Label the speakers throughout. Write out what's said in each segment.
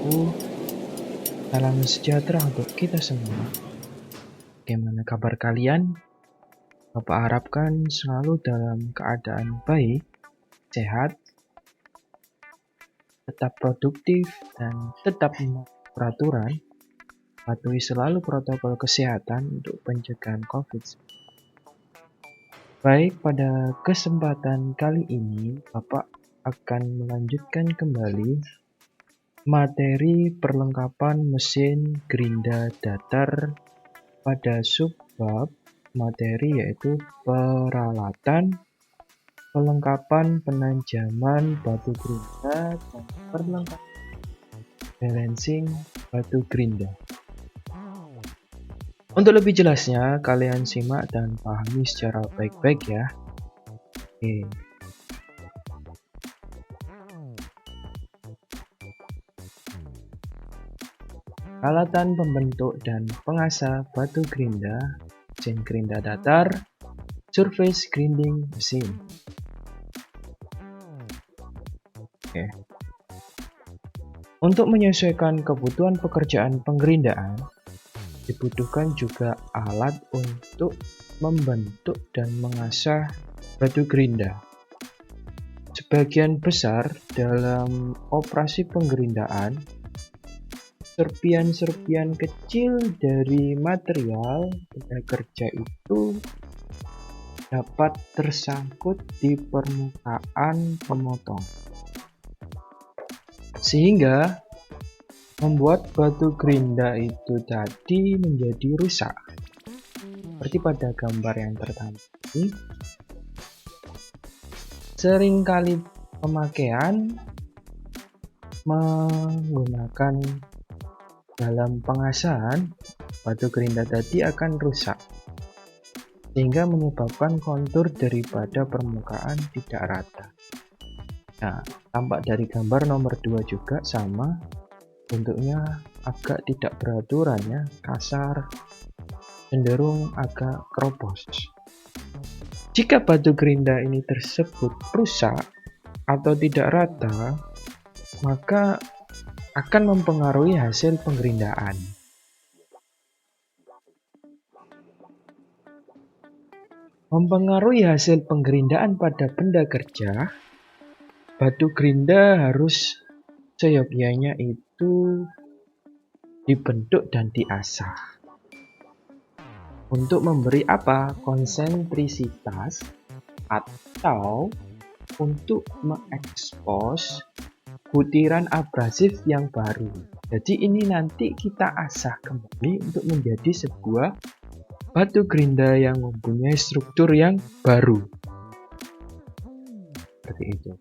Speaker 1: salam sejahtera untuk kita semua. Bagaimana kabar kalian? Bapak harapkan selalu dalam keadaan baik, sehat, tetap produktif, dan tetap mematuhi peraturan. Patuhi selalu protokol kesehatan untuk pencegahan COVID-19. Baik, pada kesempatan kali ini, Bapak akan melanjutkan kembali materi perlengkapan mesin gerinda datar pada subbab materi yaitu peralatan, pelengkapan penanjaman batu gerinda, dan perlengkapan balancing batu gerinda. Untuk lebih jelasnya, kalian simak dan pahami secara baik-baik ya. Oke. Peralatan pembentuk dan pengasah batu gerinda, mesin gerinda datar, surface grinding machine. Oke. Untuk menyesuaikan kebutuhan pekerjaan penggerindaan, dibutuhkan juga alat untuk membentuk dan mengasah batu gerinda. Sebagian besar dalam operasi penggerindaan, serpian-serpian kecil dari material benda kerja itu dapat tersangkut di permukaan pemotong, sehingga membuat batu gerinda itu tadi menjadi rusak. Seperti pada gambar yang pertama ini, seringkali pemakaian menggunakan dalam pengasahan batu gerinda tadi akan rusak, sehingga menyebabkan kontur daripada permukaan tidak rata. Nah, tampak dari gambar nomor 2 juga sama. Bentuknya agak tidak beraturan ya, kasar, cenderung agak keropos. Jika batu gerinda ini tersebut rusak atau tidak rata, maka akan mempengaruhi hasil penggerindaan. Mempengaruhi hasil penggerindaan pada benda kerja, batu gerinda harus seyogyanya itu dibentuk dan diasah untuk memberi apa? Konsentrisitas atau untuk mengekspos butiran abrasif yang baru. Jadi ini nanti kita asah kembali untuk menjadi sebuah batu gerinda yang mempunyai struktur yang baru. Seperti itu.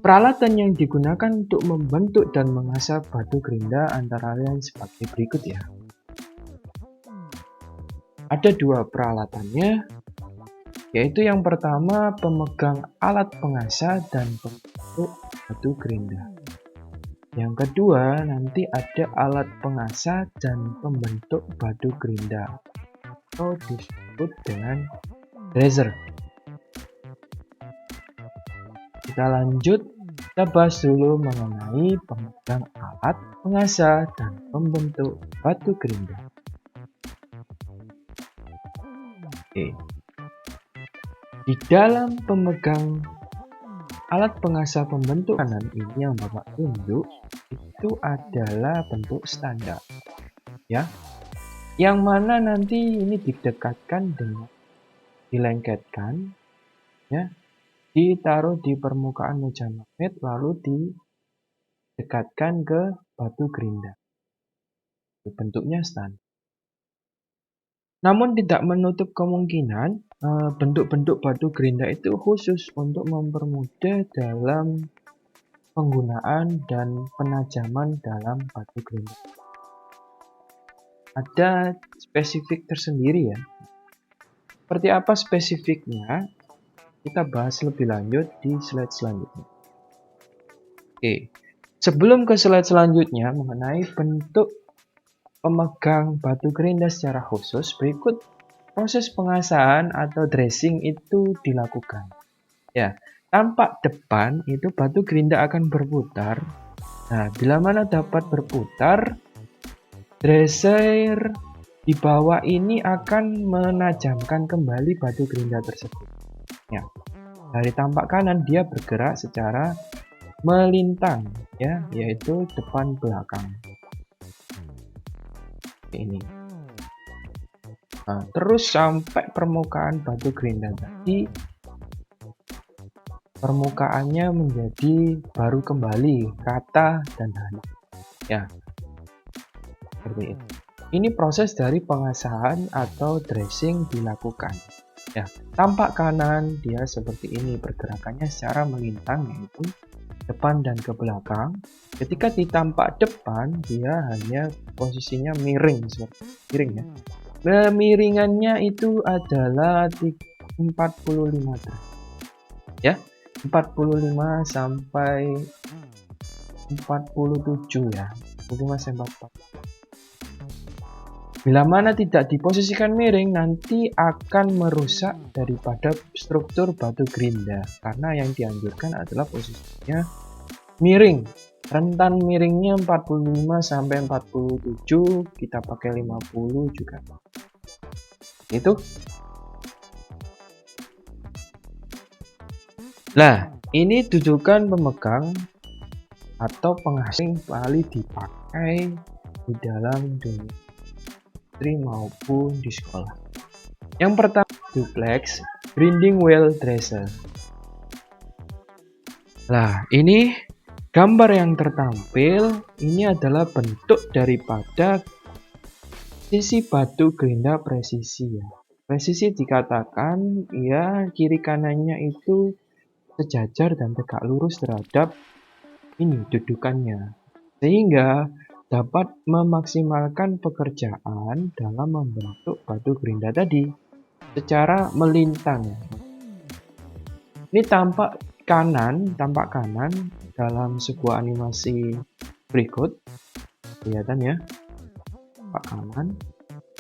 Speaker 1: Peralatan yang digunakan untuk membentuk dan mengasah batu gerinda antara lain sebagai berikut ya. Ada 2 peralatannya, yaitu yang pertama pemegang alat pengasah dan pembentuk batu gerinda. Yang kedua nanti ada alat pengasah dan pembentuk batu gerinda atau disebut dengan dresser. Kita lanjut, kita bahas dulu mengenai pemegang alat pengasah dan pembentuk batu gerinda. Oke. Di dalam pemegang alat pengasah pembentuk kanan ini yang Bapak tunjuk itu adalah bentuk standar ya, yang mana nanti ini didekatkan dengan dilengketkan ya, ditaruh di permukaan meja magnet lalu didekatkan ke batu gerinda. Bentuknya standar. Namun tidak menutup kemungkinan bentuk-bentuk batu gerinda itu khusus untuk mempermudah dalam penggunaan dan penajaman dalam batu gerinda. Ada spesifik tersendiri ya. Seperti apa spesifiknya? Kita bahas lebih lanjut di slide selanjutnya. Oke, sebelum ke slide selanjutnya mengenai bentuk pemegang batu gerinda secara khusus, berikut proses pengasahan atau dressing itu dilakukan. Ya, tampak depan itu batu gerinda akan berputar Nah, bila mana dapat berputar, dresser di bawah ini akan menajamkan kembali batu gerinda tersebut. Ya, dari tampak kanan dia bergerak secara melintang, ya, yaitu depan belakang. Ini. Nah, terus sampai permukaan batu gerinda tadi, permukaannya menjadi baru kembali rata dan halus. Ya, seperti itu. Ini proses dari pengasahan atau dressing dilakukan. Ya, tampak kanan dia seperti ini, pergerakannya secara melintang, yaitu depan dan ke belakang. Ketika ditampak depan, dia hanya posisinya miring, seperti miring ya. Kemiringannya itu adalah 45 derajat. Ya, 45 sampai 47 ya. 45 sampai 40. Bila mana tidak diposisikan miring, nanti akan merusak daripada struktur batu gerinda, karena yang dianjurkan adalah posisinya miring. Rentan miringnya 45 sampai 47, kita pakai 50 juga. Itu. Nah, ini dudukan pemegang atau pengasing paling dipakai di dalam dunia maupun di sekolah. Yang pertama, duplex grinding wheel dresser. Nah, ini gambar yang tertampil ini adalah bentuk daripada sisi batu gerinda presisi ya. Presisi dikatakan ya kiri kanannya itu sejajar dan tegak lurus terhadap ini dudukannya, sehingga dapat memaksimalkan pekerjaan dalam membentuk batu gerinda tadi secara melintang. Ini tampak kanan dalam sebuah animasi berikut, kelihatan ya, tampak kanan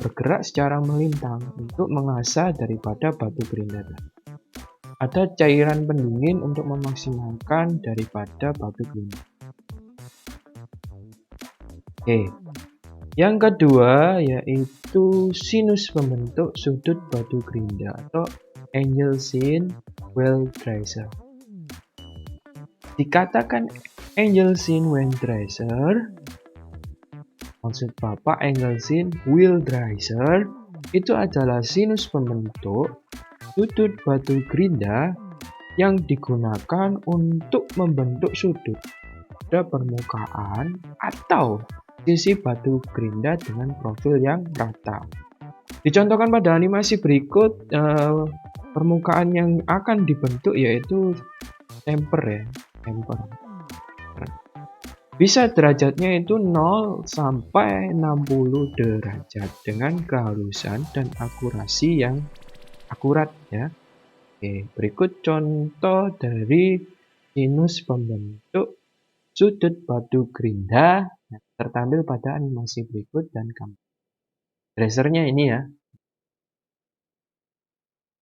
Speaker 1: bergerak secara melintang untuk mengasah daripada batu gerinda tadi. Ada cairan pendingin untuk memaksimalkan daripada batu gerinda. Oke, yang kedua yaitu sinus pembentuk sudut batu gerinda atau angle sin wheel dresser. Dikatakan angle sin wheel dresser, maksud Bapak angle sin wheel dresser itu adalah sinus pembentuk sudut batu gerinda yang digunakan untuk membentuk sudut pada permukaan atau sisi batu gerinda dengan profil yang rata. Dicontohkan pada animasi berikut, permukaan yang akan dibentuk yaitu temper ya, temper. Bisa derajatnya itu 0 sampai 60 derajat dengan kehalusan dan akurasi yang akurat ya. Oke, berikut contoh dari sinus pembentuk sudut batu gerinda tertampil pada animasi berikut dan gambar. Dressernya ini ya.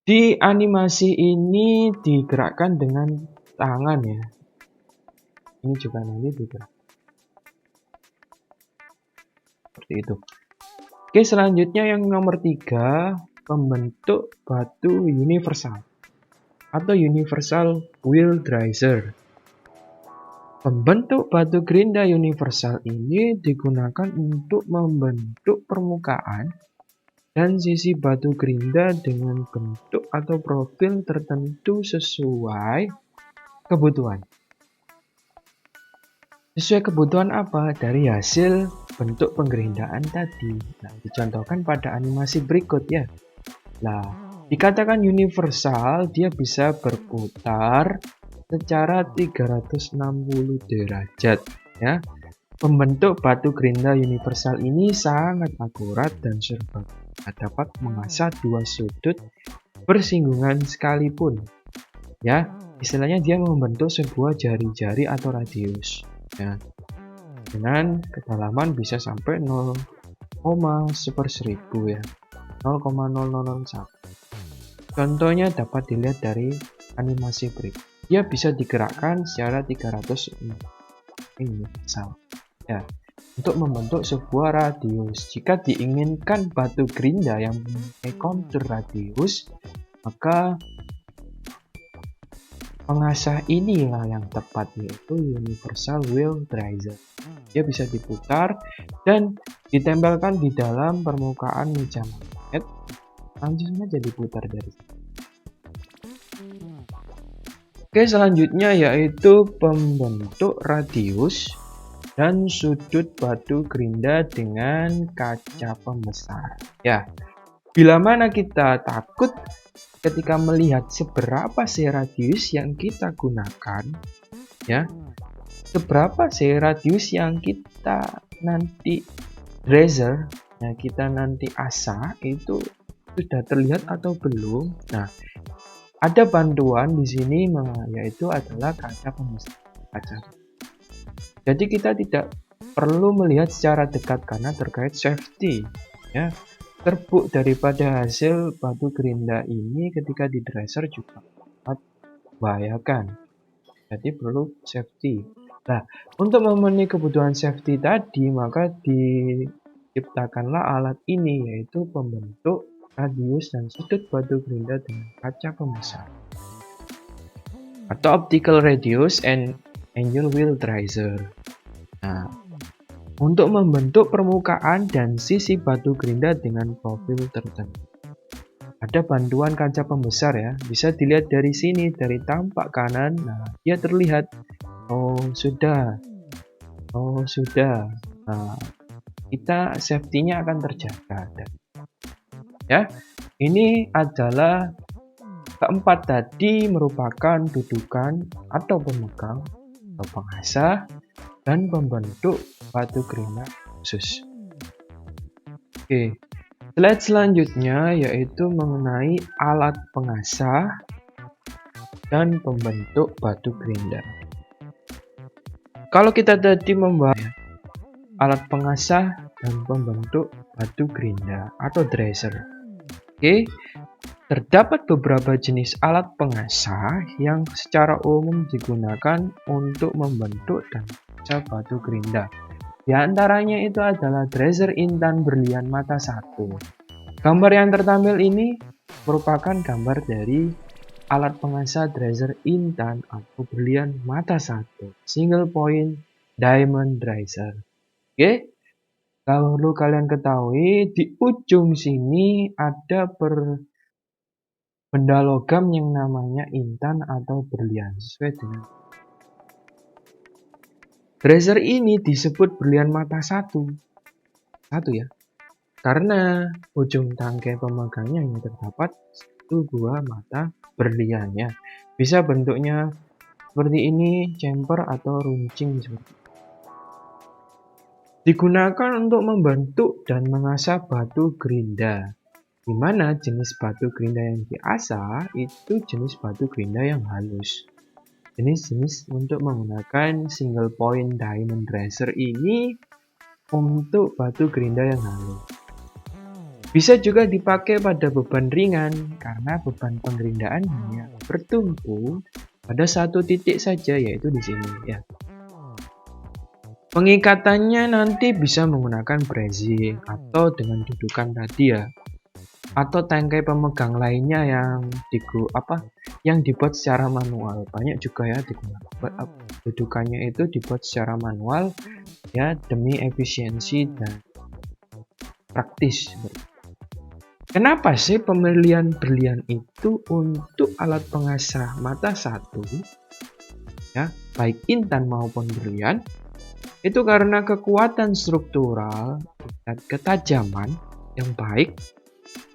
Speaker 1: Di animasi ini digerakkan dengan tangan ya. Ini juga nanti digerakkan. Seperti itu. Oke, selanjutnya yang nomor 3, pembentuk batu universal atau universal wheel dresser. Pembentuk batu gerinda universal ini digunakan untuk membentuk permukaan dan sisi batu gerinda dengan bentuk atau profil tertentu sesuai kebutuhan. Sesuai kebutuhan apa? Dari hasil bentuk penggerindaan tadi. Nah, dicontohkan pada animasi berikut ya. Nah, dikatakan universal, dia bisa berputar secara 360 derajat ya. Pembentuk batu gerinda universal ini sangat akurat dan serba dapat mengasah dua sudut bersinggungan sekalipun ya. Istilahnya dia membentuk sebuah jari-jari atau radius ya, dengan kedalaman bisa sampai 0,1000 ya, 0,0001. Contohnya dapat dilihat dari animasi berikut. Dia bisa digerakkan secara 360 universal. Ya, untuk membentuk sebuah radius. Jika diinginkan batu gerinda yang mempunyai kontur radius, maka pengasah inilah yang tepat, yaitu universal wheel driver. Dia bisa diputar dan ditempelkan di dalam permukaan meja magnet, langsung saja diputar dari sini. Oke, selanjutnya yaitu pembentuk radius dan sudut batu gerinda dengan kaca pembesar. Ya, bila mana kita takut ketika melihat seberapa sih radius yang kita gunakan, ya, seberapa sih radius yang kita nanti tracer, nah kita nanti asah itu sudah terlihat atau belum. Nah, ada bantuan di sini yaitu adalah kaca pembesar kaca. Jadi kita tidak perlu melihat secara dekat karena terkait safety, ya. Terbuk daripada hasil batu gerinda ini ketika di tracer juga dapat membahayakan. Jadi perlu safety. Nah, untuk memenuhi kebutuhan safety tadi, maka diciptakanlah alat ini, yaitu pembentuk radius dan sudut batu gerinda dengan kaca pembesar, atau optical radius and angle wheel tracer. Nah, untuk membentuk permukaan dan sisi batu gerinda dengan profil tertentu. Ada bantuan kaca pembesar ya, bisa dilihat dari sini, dari tampak kanan. Nah, dia terlihat. Oh sudah. Nah, kita safety-nya akan terjaga. Ya, ini adalah keempat tadi merupakan dudukan atau pemegang atau pengasah dan pembentuk batu gerinda khusus. Oke, slide selanjutnya yaitu mengenai alat pengasah dan pembentuk batu gerinda. Kalau kita tadi membahas alat pengasah dan pembentuk batu gerinda atau tracer. Oke, terdapat beberapa jenis alat pengasah yang secara umum digunakan untuk membentuk dan mengasah batu gerinda. Di antaranya itu adalah tracer intan berlian mata satu. Gambar yang tertampil ini merupakan gambar dari alat pengasah tracer intan atau berlian mata satu, single point diamond tracer. Oke. Kalau kalian ketahui, di ujung sini ada benda logam yang namanya intan atau berlian. Sesuai dengan tracer ini disebut berlian mata satu ya, karena ujung tangkai pemegangnya yang terdapat satu buah mata berliannya. Bisa bentuknya seperti ini, chamfer atau runcing seperti ini. Digunakan untuk membentuk dan mengasah batu gerinda, di mana jenis batu gerinda yang diasah itu jenis batu gerinda yang halus. Jenis-jenis untuk menggunakan single point diamond tracer ini untuk batu gerinda yang halus. Bisa juga dipakai pada beban ringan karena beban pengerindaan hanya bertumpu pada satu titik saja, yaitu di sini ya. Pengikatannya nanti bisa menggunakan bracing atau dengan dudukan tadi ya, atau tangkai pemegang lainnya yang dibuat secara manual. Banyak juga ya digunakan dudukannya itu dibuat secara manual ya, demi efisiensi dan praktis. Kenapa sih pemilihan berlian itu untuk alat pengasah mata satu ya, baik intan maupun berlian? Itu karena kekuatan struktural dan ketajaman yang baik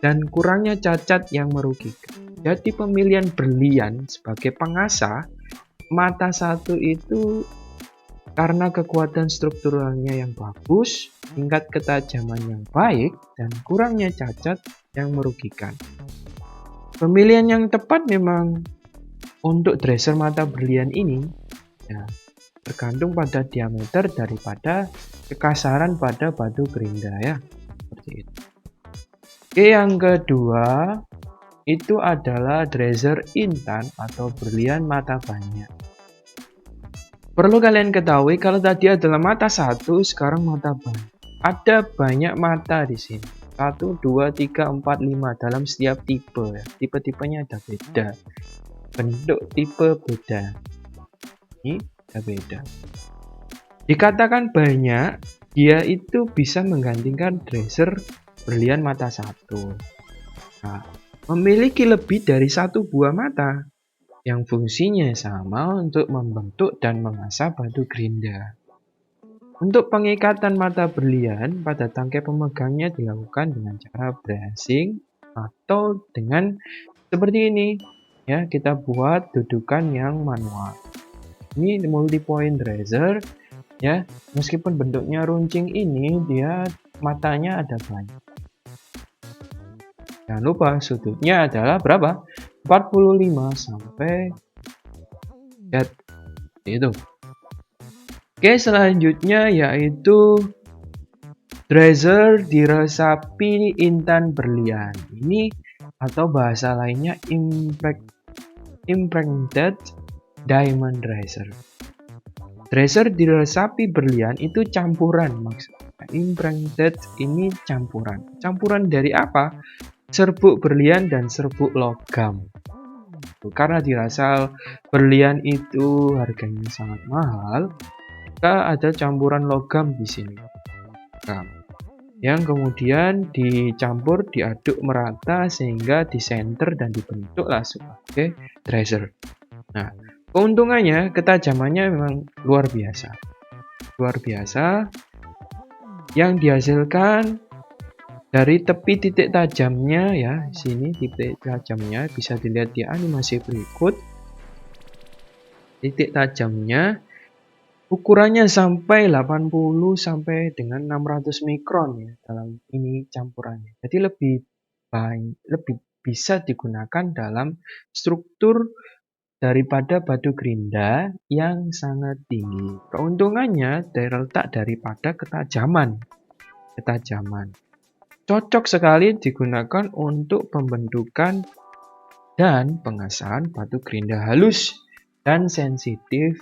Speaker 1: dan kurangnya cacat yang merugikan. Jadi pemilihan berlian sebagai pengasah mata satu itu karena kekuatan strukturalnya yang bagus, tingkat ketajaman yang baik, dan kurangnya cacat yang merugikan. Pemilihan yang tepat memang untuk tracer mata berlian ini ya, tergantung pada diameter daripada kekasaran pada batu gerinda ya, seperti itu. Oke, yang kedua itu adalah tracer intan atau berlian mata banyak. Perlu kalian ketahui kalau tadi adalah mata satu, sekarang mata banyak. Ada banyak mata di sini. 1, 2, 3, 4, 5 dalam setiap tipe ya. Tipe-tipenya ada beda. Bentuk tipe beda. Ini ada beda. Dikatakan banyak, dia itu bisa menggantikan tracer berlian mata satu. Nah, memiliki lebih dari satu buah mata yang fungsinya sama untuk membentuk dan mengasah batu gerinda. Untuk pengikatan mata berlian pada tangkai pemegangnya dilakukan dengan cara bracing atau dengan seperti ini. Ya, kita buat dudukan yang manual. Ini multi point tracer ya, meskipun bentuknya runcing ini dia matanya ada banyak. Jangan lupa sudutnya adalah berapa? 45 sampai itu. Oke, selanjutnya yaitu tracer diresapi intan berlian. Ini atau bahasa lainnya impregnated diamond tracer. Tracer diresapi berlian itu campuran maksudnya. Impregnated ini campuran. Campuran dari apa? Serbuk berlian dan serbuk logam. Karena dirasa berlian itu harganya sangat mahal, maka ada campuran logam di sini. Nah, yang kemudian dicampur, diaduk merata sehingga disenter dan dibentuklah sebagai tracer. Nah, keuntungannya ketajamannya memang luar biasa. Luar biasa yang dihasilkan dari tepi titik tajamnya ya, sini titik tajamnya bisa dilihat di animasi berikut. Titik tajamnya ukurannya sampai 80 sampai dengan 600 mikron ya dalam ini campurannya. Jadi lebih bisa digunakan dalam struktur daripada batu gerinda yang sangat tinggi. Keuntungannya terletak daripada ketajaman. Cocok sekali digunakan untuk pembentukan dan pengasahan batu gerinda halus dan sensitif,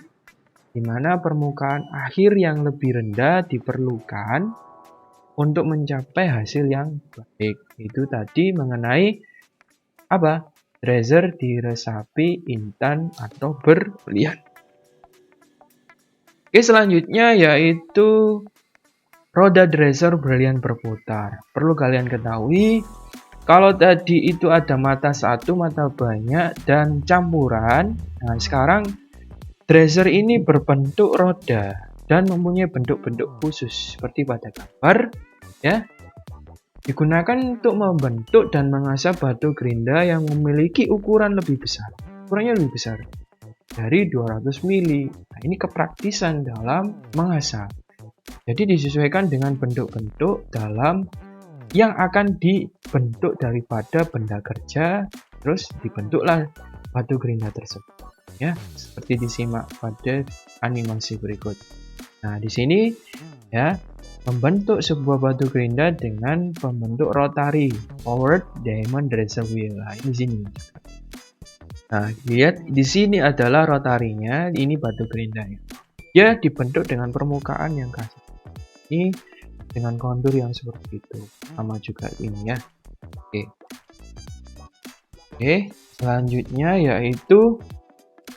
Speaker 1: di mana permukaan akhir yang lebih rendah diperlukan untuk mencapai hasil yang baik. Itu tadi mengenai apa? Tracer diresapi intan atau berlian. Oke, selanjutnya yaitu roda tracer berlian berputar. Perlu kalian ketahui, kalau tadi itu ada mata satu, mata banyak, dan campuran. Nah, sekarang tracer ini berbentuk roda dan mempunyai bentuk-bentuk khusus seperti pada gambar ya. Digunakan untuk membentuk dan mengasah batu gerinda yang memiliki ukuran lebih besar. Ukurannya lebih besar dari 200 mili. Nah, ini kepraktisan dalam mengasah. Jadi disesuaikan dengan bentuk-bentuk dalam yang akan dibentuk daripada benda kerja, terus dibentuklah batu gerinda tersebut. Ya, seperti disimak pada animasi berikut. Nah, di sini ya, membentuk sebuah batu gerinda dengan pembentuk rotary powered diamond tracer wheel. Nah, di sini. Nah, lihat di sini adalah rotarinya, ini batu gerindanya. Dia dibentuk dengan permukaan yang kasar. Ini dengan kontur yang seperti itu. Sama juga ini ya. Oke, selanjutnya yaitu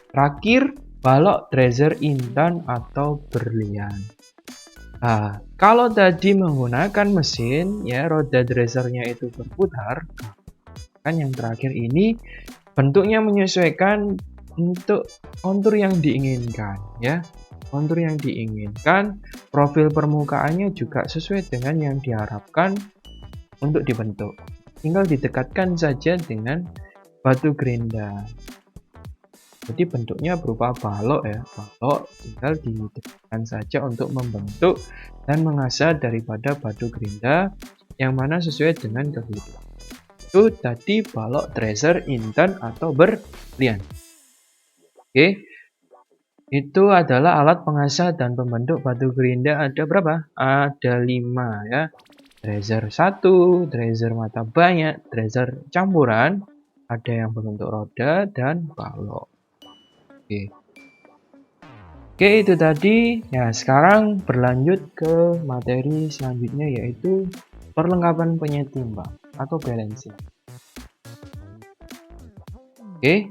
Speaker 1: terakhir balok tracer intan atau berlian. Nah, kalau tadi menggunakan mesin ya, roda tracernya itu berputar, kan yang terakhir ini bentuknya menyesuaikan untuk kontur yang diinginkan ya. Kontur yang diinginkan, profil permukaannya juga sesuai dengan yang diharapkan untuk dibentuk. Tinggal didekatkan saja dengan batu gerinda. Jadi bentuknya berupa balok ya. Balok tinggal didekatkan saja untuk membentuk dan mengasah daripada batu gerinda yang mana sesuai dengan kebutuhan. Itu tadi balok tracer intan atau berlian. Oke. Itu adalah alat pengasah dan pembentuk batu gerinda. Ada berapa? Ada 5 ya. Tracer 1, tracer mata banyak, tracer campuran, ada yang berbentuk roda dan balok. Oke. Oke, itu tadi. Ya, sekarang berlanjut ke materi selanjutnya, yaitu perlengkapan penyetimbang atau balancing. Oke,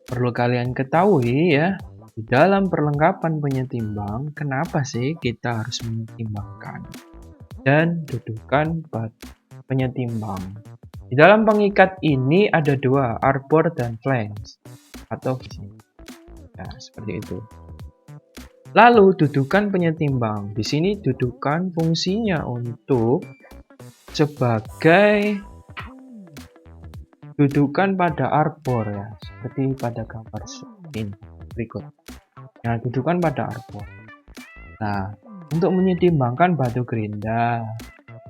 Speaker 1: perlu kalian ketahui ya, di dalam perlengkapan penyetimbang, kenapa sih kita harus menyetimbangkan dan dudukan penyetimbang. Di dalam pengikat ini ada dua, arbor dan flange atau ya, seperti itu. Lalu dudukan penyetimbang. Di sini dudukan fungsinya untuk sebagai dudukan pada arbor ya, seperti pada gambar ini berikut. Nah, dudukan pada arbor. Nah, untuk menyetimbangkan batu gerinda,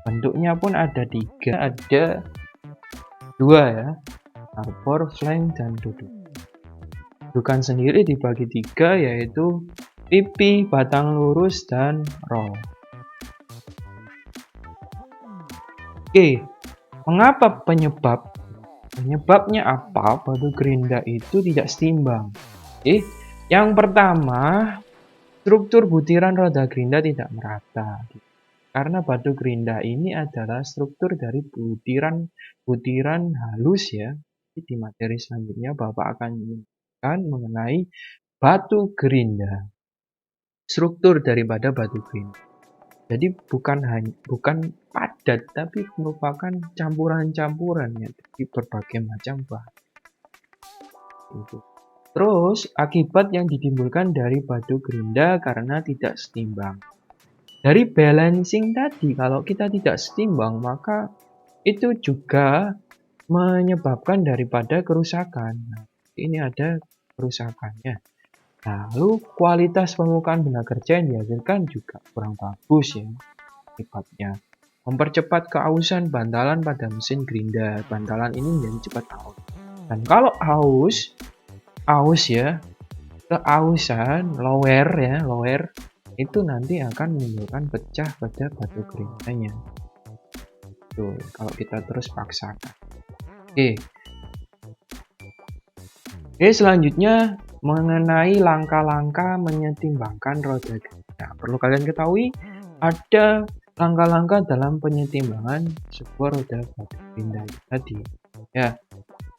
Speaker 1: bentuknya pun ada tiga, ada dua ya, arbor, flank, dan duduk. Dudukan sendiri dibagi tiga, yaitu pipi, batang lurus, dan roll. Oke, mengapa penyebabnya apa batu gerinda itu tidak setimbang? Yang pertama, struktur butiran roda gerinda tidak merata. Karena batu gerinda ini adalah struktur dari butiran halus ya. Di materi selanjutnya Bapak akan menjelaskan mengenai batu gerinda. Struktur daripada batu gerinda. Jadi bukan padat, tapi merupakan campuran-campuran ya, dari berbagai macam bahan. Terus akibat yang ditimbulkan dari batu gerinda karena tidak setimbang. Dari balancing tadi, kalau kita tidak setimbang, maka itu juga menyebabkan daripada kerusakan. Nah, ini ada kerusakannya. Lalu kualitas permukaan benda kerja yang dihasilkan juga kurang bagus ya. Akibatnya mempercepat keausan bantalan pada mesin gerinda. Bantalan ini menjadi cepat aus. Dan kalau aus ya, keausan, lower itu nanti akan menimbulkan pecah pada batu gerindanya. Tuh, kalau kita terus paksakan. Oke, selanjutnya mengenai langkah-langkah menyetimbangkan roda gerinda. Perlu kalian ketahui, ada langkah-langkah dalam penyettimbangan sebuah roda batu gerinda tadi. Ya,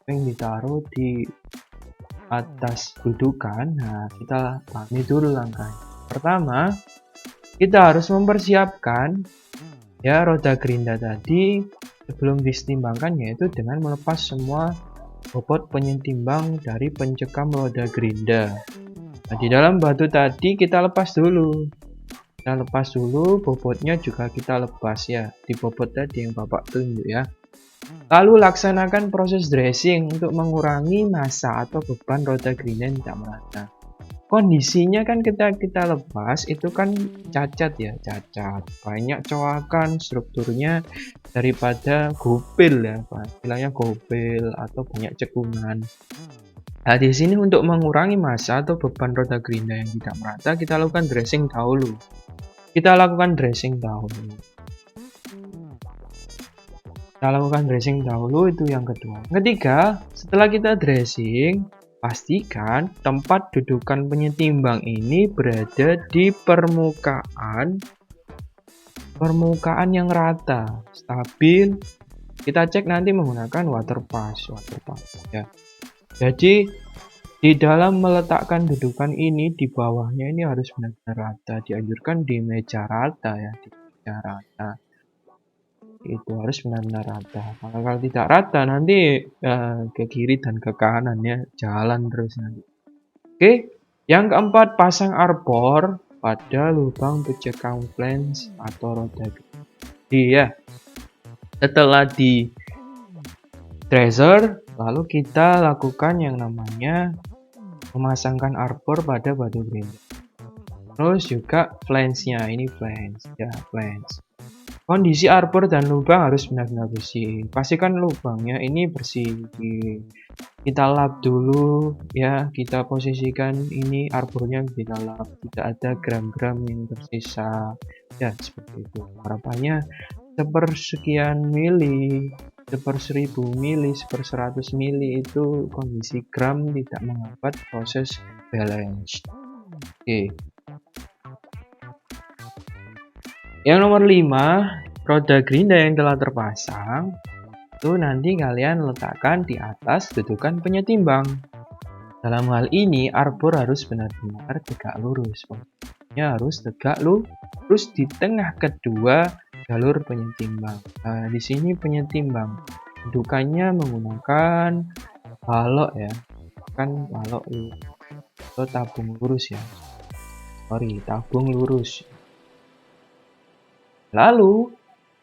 Speaker 1: yang ditaruh di atas dudukan. Nah, kita pahami dulu langkahnya. Pertama, kita harus mempersiapkan ya roda gerinda tadi sebelum disetimbangkan, yaitu dengan melepas semua bobot penyetimbang dari pencekam roda gerinda. Nah, di dalam batu tadi kita lepas dulu. Kita lepas dulu, bobotnya juga kita lepas ya, di bobot tadi yang Bapak tunjuk ya. Lalu laksanakan proses dressing untuk mengurangi massa atau beban roda gerinda yang tidak merata. Kondisinya kan kita lepas itu kan cacat ya, banyak coakan strukturnya daripada gopel ya, istilahnya gopel atau banyak cekungan. Nah, di sini untuk mengurangi massa atau beban roda gerinda yang tidak merata, kita lakukan dressing dahulu. Kita lakukan dressing dahulu itu yang kedua. Ketiga, setelah kita dressing, pastikan tempat dudukan penyetimbang ini berada di permukaan yang rata, stabil. Kita cek nanti menggunakan water pass ya. Jadi di dalam meletakkan dudukan ini, di bawahnya ini harus benar-benar rata. Dianjurkan di meja rata ya, di meja rata. Itu harus benar-benar rata. Kalau tidak rata nanti ke kiri dan ke kanan ya, jalan terus nanti. Oke, yang keempat, pasang arbor pada lubang pencekam flange atau roda gerinda ya. Setelah di tracer, lalu kita lakukan yang namanya memasangkan arbor pada batu gerinda. Terus juga flange-nya, ini flange ya, flange. Kondisi arbor dan lubang harus benar-benar bersih. Pastikan lubangnya ini bersih. Kita lap dulu ya, kita posisikan ini arbornya, kita lap, tidak ada gram-gram yang tersisa ya, seperti itu. Harapannya sepersekian mili, 1000 mili, 100 mili itu kondisi gram tidak menghambat proses balance. Oke. Yang nomor 5, roda gerinda yang telah terpasang itu nanti kalian letakkan di atas dudukan penyetimbang. Dalam hal ini, arbor harus benar-benar tegak lurus. Posisinya harus tegak lurus di tengah kedua jalur penyetimbang. Nah, di sini penyetimbang. Dudukannya menggunakan balok ya. Kan balok atau tabung lurus ya. Sorry, tabung lurus. Lalu,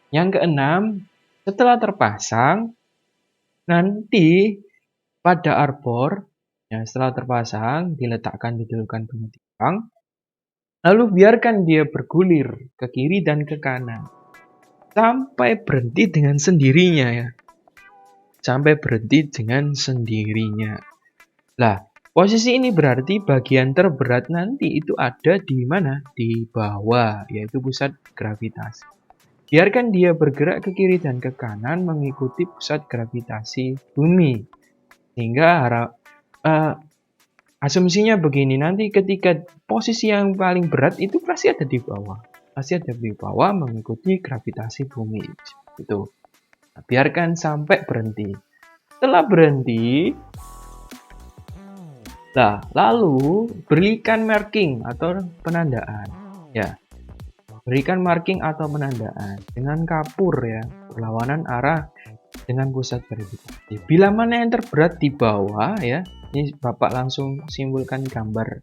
Speaker 1: yang keenam, setelah terpasang, nanti pada arbor, ya, setelah terpasang, diletakkan di dudukan penyetimbang, lalu biarkan dia bergulir ke kiri dan ke kanan, sampai berhenti dengan sendirinya ya. Sampai berhenti dengan sendirinya. Lah, posisi ini berarti bagian terberat nanti itu ada di mana? Di bawah, yaitu pusat gravitasi. Biarkan dia bergerak ke kiri dan ke kanan mengikuti pusat gravitasi bumi. Sehingga asumsinya begini, nanti ketika posisi yang paling berat itu pasti ada di bawah. Pasti ada di bawah mengikuti gravitasi bumi. Itu. Nah, biarkan sampai berhenti. Setelah berhenti, lalu berikan marking atau penandaan. Ya. Berikan marking atau penandaan dengan kapur ya, berlawanan arah dengan pusat gravitasi. Bila mana yang terberat di bawah ya, ini Bapak langsung simpulkan gambar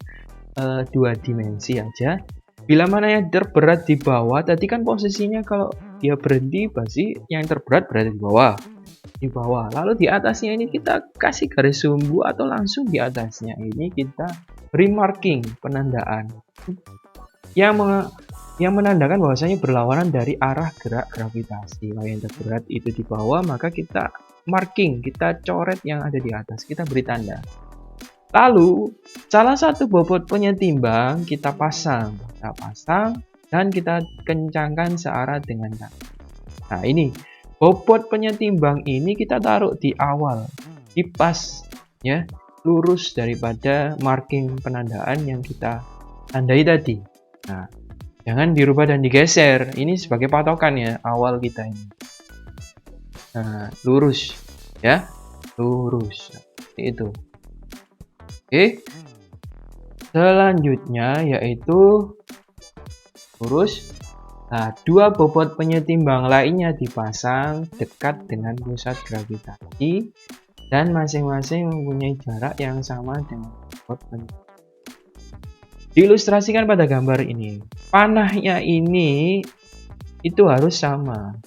Speaker 1: 2 dimensi aja. Bila mana yang terberat di bawah, tadi kan posisinya kalau dia berhenti pasti yang terberat berada di bawah. Di bawah. Lalu di atasnya ini kita kasih garis sumbu atau langsung di atasnya ini kita beri marking penandaan. Yang menandakan bahwasanya berlawanan dari arah gerak gravitasi. Kalau yang terberat itu di bawah, maka kita marking, kita coret yang ada di atas, kita beri tanda. Lalu, salah satu bobot penyetimbang kita pasang dan kita kencangkan searah dengan tangan. Nah, ini bobot penyetimbang ini kita taruh di awal, di pas ya, lurus daripada marking penandaan yang kita tandai tadi. Nah, jangan dirubah dan digeser. Ini sebagai patokan ya, awal kita ini. Nah, lurus ya. Lurus. Seperti itu. Oke. Selanjutnya yaitu lurus. Nah, 2 bobot penyetimbang lainnya dipasang dekat dengan pusat gravitasi dan masing-masing mempunyai jarak yang sama dengan bobot penyetimbang. Diilustrasikan pada gambar ini. Panahnya ini itu harus sama.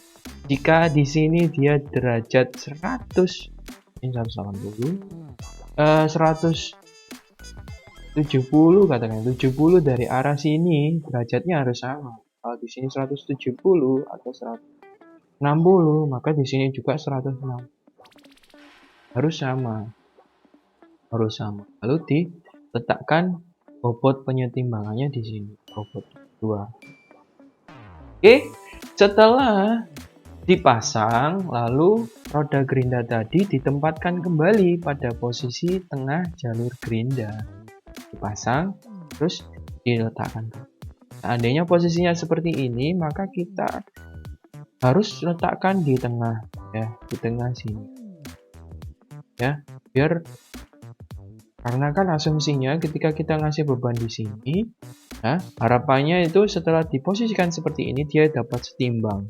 Speaker 1: Jika di sini dia derajat 100, ini 180, 170 katakan 70 dari arah sini derajatnya harus sama. Kalau di sini 170 atau 160, maka di sini juga 160. Harus sama. Harus sama. Lalu diletakkan bobot penyetimbangannya di sini, bobot 2. Oke, setelah dipasang, lalu roda gerinda tadi ditempatkan kembali pada posisi tengah jalur gerinda. Dipasang, terus diletakkan. Seandainya posisinya seperti ini, maka kita harus letakkan di tengah, ya, di tengah sini. Ya, biar karena kan asumsinya ketika kita ngasih beban di sini, nah, harapannya itu setelah diposisikan seperti ini dia dapat setimbang.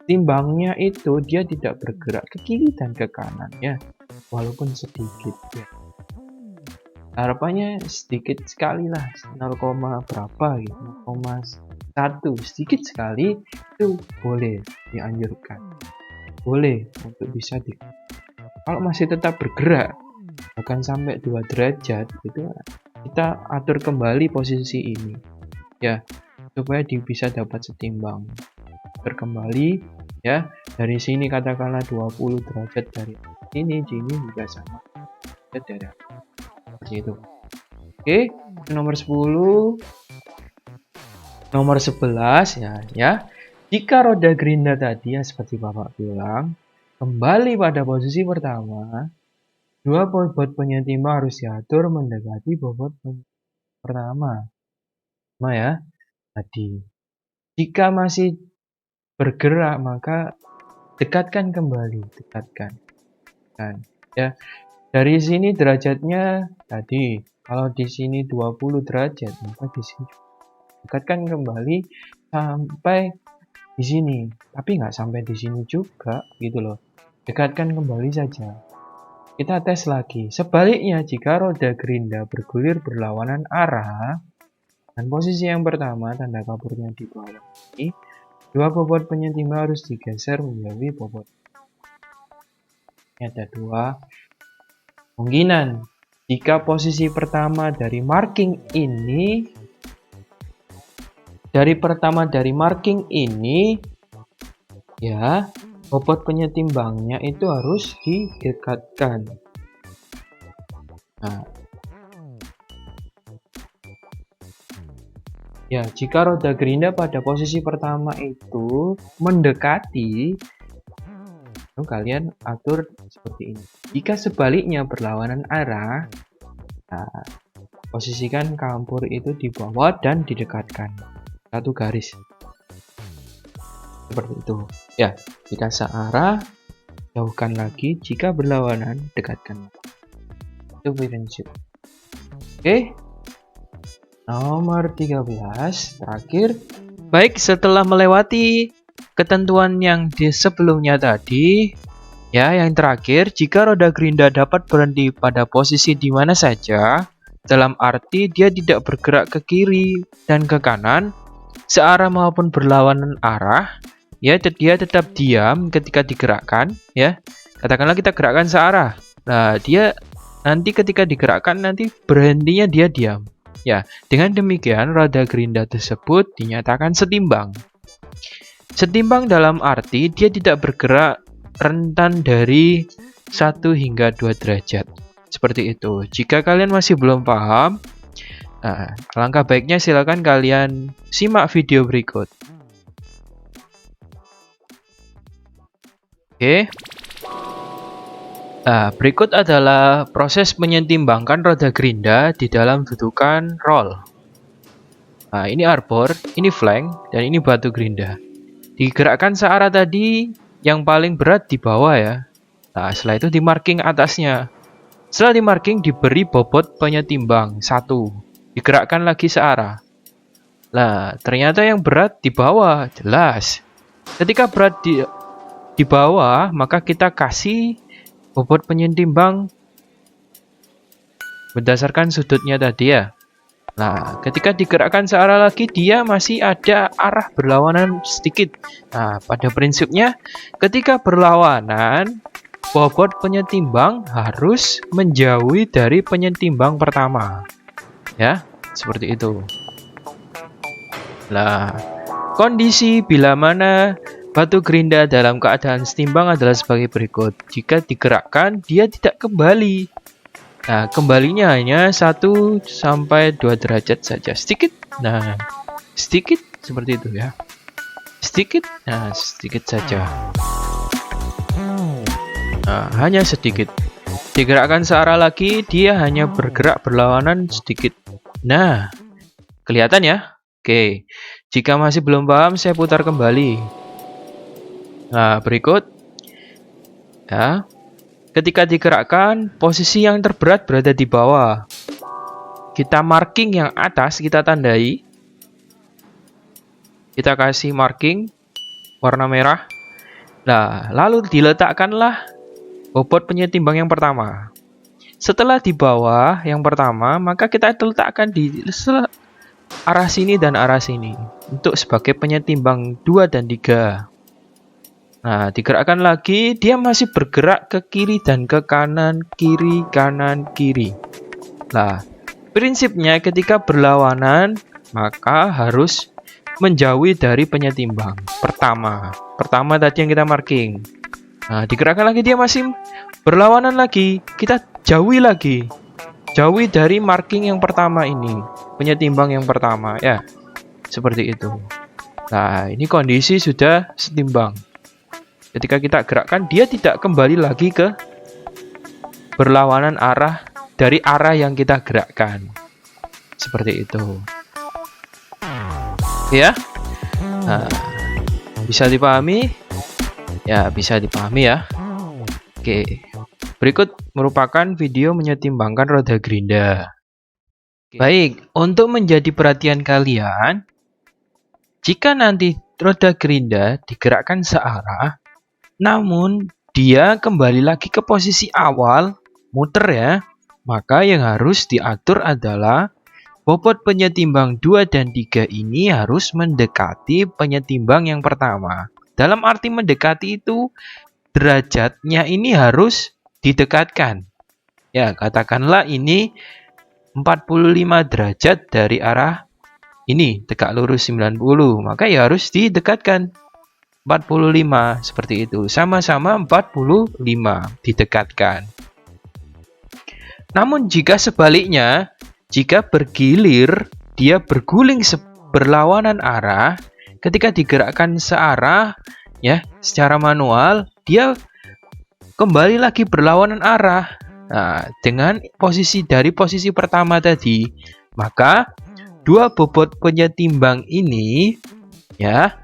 Speaker 1: Timbangnya itu dia tidak bergerak ke kiri dan ke kanan ya, walaupun sedikit ya. Harapannya sedikit sekali lah, 0, berapa gitu, 0,1 sedikit sekali itu boleh dianjurkan. Boleh untuk bisa kalau masih tetap bergerak bahkan sampai 2 derajat itu kita atur kembali posisi ini ya, supaya bisa dapat setimbang. Berkembali ya, dari sini katakanlah 20 derajat, dari sini juga sama dari seperti itu. Oke, nomor 10. Nomor 11 ya. Jika roda gerinda tadi ya seperti Bapak bilang kembali pada posisi pertama, 2 bobot penyetimbang harus diatur mendekati bobot pertama. ya tadi. Jika masih bergerak maka dekatkan kembali, dekatkan. Kan, ya. Dari sini derajatnya tadi, kalau di sini 20 derajat, maka di sini dekatkan kembali sampai di sini. Tapi nggak sampai di sini juga, gitu loh. Dekatkan kembali saja. Kita tes lagi. Sebaliknya, jika roda gerinda bergulir berlawanan arah, dan posisi yang pertama, tanda kapurnya di bawah ini, dua bobot penyetimbang harus digeser menjauhi bobot. Ini ada dua kemungkinan. Jika posisi pertama dari marking ini, ya, bobot penyetimbangnya itu harus didekatkan. Nah, ya, jika roda gerinda pada posisi pertama itu mendekati, kalian atur seperti ini. Jika sebaliknya berlawanan arah, nah, posisikan kampur itu di bawah dan didekatkan. Satu garis. Seperti itu. Ya, jika searah, jauhkan lagi. Jika berlawanan, dekatkan. Itu prinsip. Oke. Nomor 13, terakhir. Baik, setelah melewati ketentuan yang di sebelumnya tadi, ya, yang terakhir, jika roda gerinda dapat berhenti pada posisi di mana saja, dalam arti dia tidak bergerak ke kiri dan ke kanan, searah maupun berlawanan arah, ya, dia tetap diam ketika digerakkan, ya. Katakanlah kita gerakkan searah. Nah, dia nanti ketika digerakkan nanti berhentinya dia diam. Ya, dengan demikian roda gerinda tersebut dinyatakan setimbang. Setimbang dalam arti dia tidak bergerak rentan dari 1 hingga 2 derajat. Seperti itu. Jika kalian masih belum paham, alangkah baiknya silakan kalian simak video berikut. Oke. Berikut adalah proses menyetimbangkan roda gerinda di dalam dudukan roll. Ini arbor, ini flank, dan ini batu gerinda. Digerakkan searah tadi, yang paling berat di bawah ya. Nah, setelah itu di marking atasnya. Setelah di marking diberi bobot penyetimbang 1. Digerakkan lagi searah. Nah, ternyata yang berat di bawah, jelas. Ketika berat di bawah, maka kita kasih bobot penyetimbang berdasarkan sudutnya tadi ya. Nah, ketika digerakkan searah lagi, dia masih ada arah berlawanan sedikit. Nah, pada prinsipnya, ketika berlawanan, bobot penyetimbang harus menjauhi dari penyetimbang pertama. Ya, seperti itu. Nah, kondisi bila mana batu gerinda dalam keadaan setimbang adalah sebagai berikut. Jika digerakkan, dia tidak kembali. Nah, kembalinya hanya 1 sampai 2 derajat saja. Sedikit. Nah, sedikit seperti itu ya. Sedikit. Nah, sedikit saja. Nah, hanya sedikit. Digerakkan searah lagi, dia hanya bergerak berlawanan sedikit. Nah, kelihatan ya? Oke. Jika masih belum paham, saya putar kembali. Nah, berikut ya. Ketika digerakkan, posisi yang terberat berada di bawah. Kita marking yang atas, kita tandai. Kita kasih marking warna merah. Nah, lalu diletakkanlah bobot penyetimbang yang pertama. Setelah di bawah yang pertama, maka kita letakkan di arah sini dan arah sini untuk sebagai penyetimbang 2 dan 3. Nah, digerakkan lagi, dia masih bergerak ke kiri dan ke kanan, kiri, kanan, kiri. Nah, prinsipnya ketika berlawanan, maka harus menjauhi dari penyetimbang pertama. Pertama tadi yang kita marking. Nah, digerakkan lagi, dia masih berlawanan lagi. Kita jauhi lagi. Jauhi dari marking yang pertama ini. Penyetimbang yang pertama, ya. Seperti itu. Nah, ini kondisi sudah setimbang. Ketika kita gerakkan, dia tidak kembali lagi ke berlawanan arah dari arah yang kita gerakkan. Seperti itu. Ya, nah, bisa dipahami? Ya, bisa dipahami ya. Oke, berikut merupakan video menyetimbangkan roda gerinda. Baik, untuk menjadi perhatian kalian, jika nanti roda gerinda digerakkan searah, namun dia kembali lagi ke posisi awal, muter ya, maka yang harus diatur adalah bobot penyetimbang 2 dan 3 ini harus mendekati penyetimbang yang pertama. Dalam arti mendekati itu, derajatnya ini harus didekatkan. Ya, katakanlah ini 45 derajat dari arah ini, tegak lurus 90, maka ya harus didekatkan 45, seperti itu. Sama-sama 45, didekatkan. Namun jika sebaliknya, jika bergilir, dia berguling berlawanan arah, ketika digerakkan searah, ya, secara manual, dia kembali lagi berlawanan arah. Nah, dengan posisi pertama tadi, maka dua bobot penyetimbang ini, ya,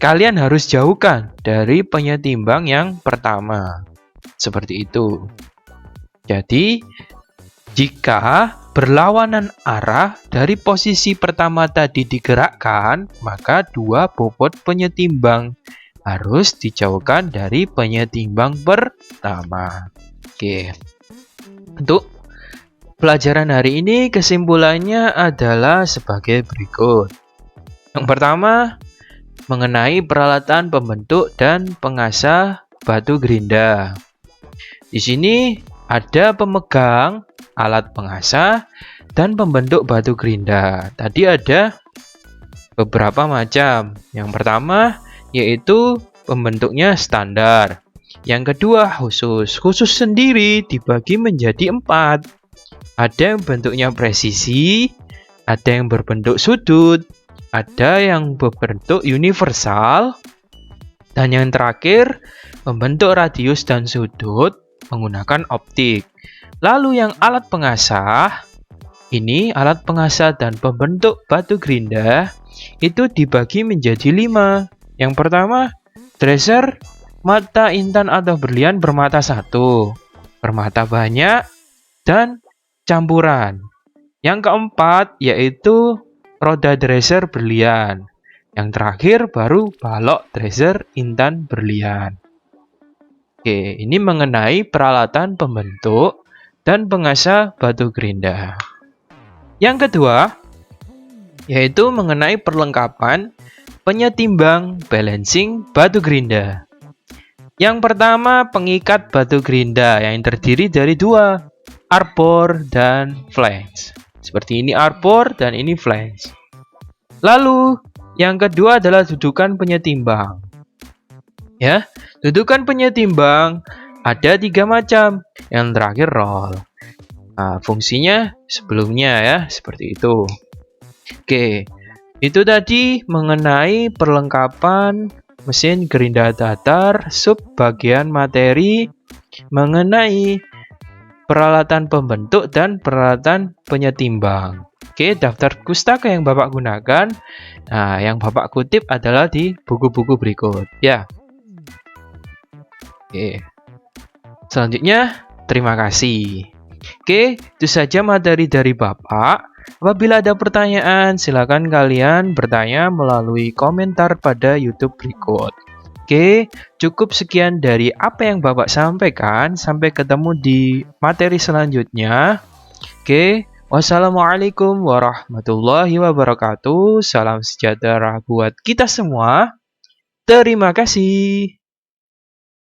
Speaker 1: kalian harus jauhkan dari penyetimbang yang pertama. Seperti itu. Jadi, jika berlawanan arah dari posisi pertama tadi digerakkan, maka dua bobot penyetimbang harus dijauhkan dari penyetimbang pertama. Oke. Untuk pelajaran hari ini kesimpulannya adalah sebagai berikut. Yang pertama, mengenai peralatan pembentuk dan pengasah batu gerinda. Di sini ada pemegang, alat pengasah, dan pembentuk batu gerinda. Tadi ada beberapa macam. Yang pertama yaitu pembentuknya standar. Yang kedua khusus. Khusus sendiri dibagi menjadi 4. Ada yang bentuknya presisi, ada yang berbentuk sudut, ada yang berbentuk universal, dan yang terakhir membentuk radius dan sudut menggunakan optik. Lalu yang alat pengasah, ini alat pengasah dan pembentuk batu gerinda itu dibagi menjadi 5. Yang pertama, tracer, mata intan atau berlian bermata 1, bermata banyak, dan campuran. Yang keempat yaitu roda tracer berlian. Yang terakhir baru balok tracer intan berlian. Oke, ini mengenai peralatan pembentuk dan pengasah batu gerinda. Yang kedua yaitu mengenai perlengkapan penyetimbang balancing batu gerinda. Yang pertama, pengikat batu gerinda yang terdiri dari 2, arbor dan flange. Seperti ini arbor dan ini flange. Lalu, yang kedua adalah dudukan penyetimbang. Ya, dudukan penyetimbang ada 3 macam. Yang terakhir roll. Nah, fungsinya sebelumnya ya, seperti itu. Oke, itu tadi mengenai perlengkapan mesin gerinda datar sub bagian materi mengenai peralatan pembentuk dan peralatan penyetimbang. Oke, daftar pustaka yang Bapak gunakan, nah yang Bapak kutip adalah di buku-buku berikut. Ya. Oke. Selanjutnya, terima kasih. Oke, itu saja materi dari Bapak. Apabila ada pertanyaan, silakan kalian bertanya melalui komentar pada YouTube berikut. Oke, cukup sekian dari apa yang Bapak sampaikan. Sampai ketemu di materi selanjutnya. Oke, wassalamualaikum warahmatullahi wabarakatuh. Salam sejahtera buat kita semua. Terima kasih.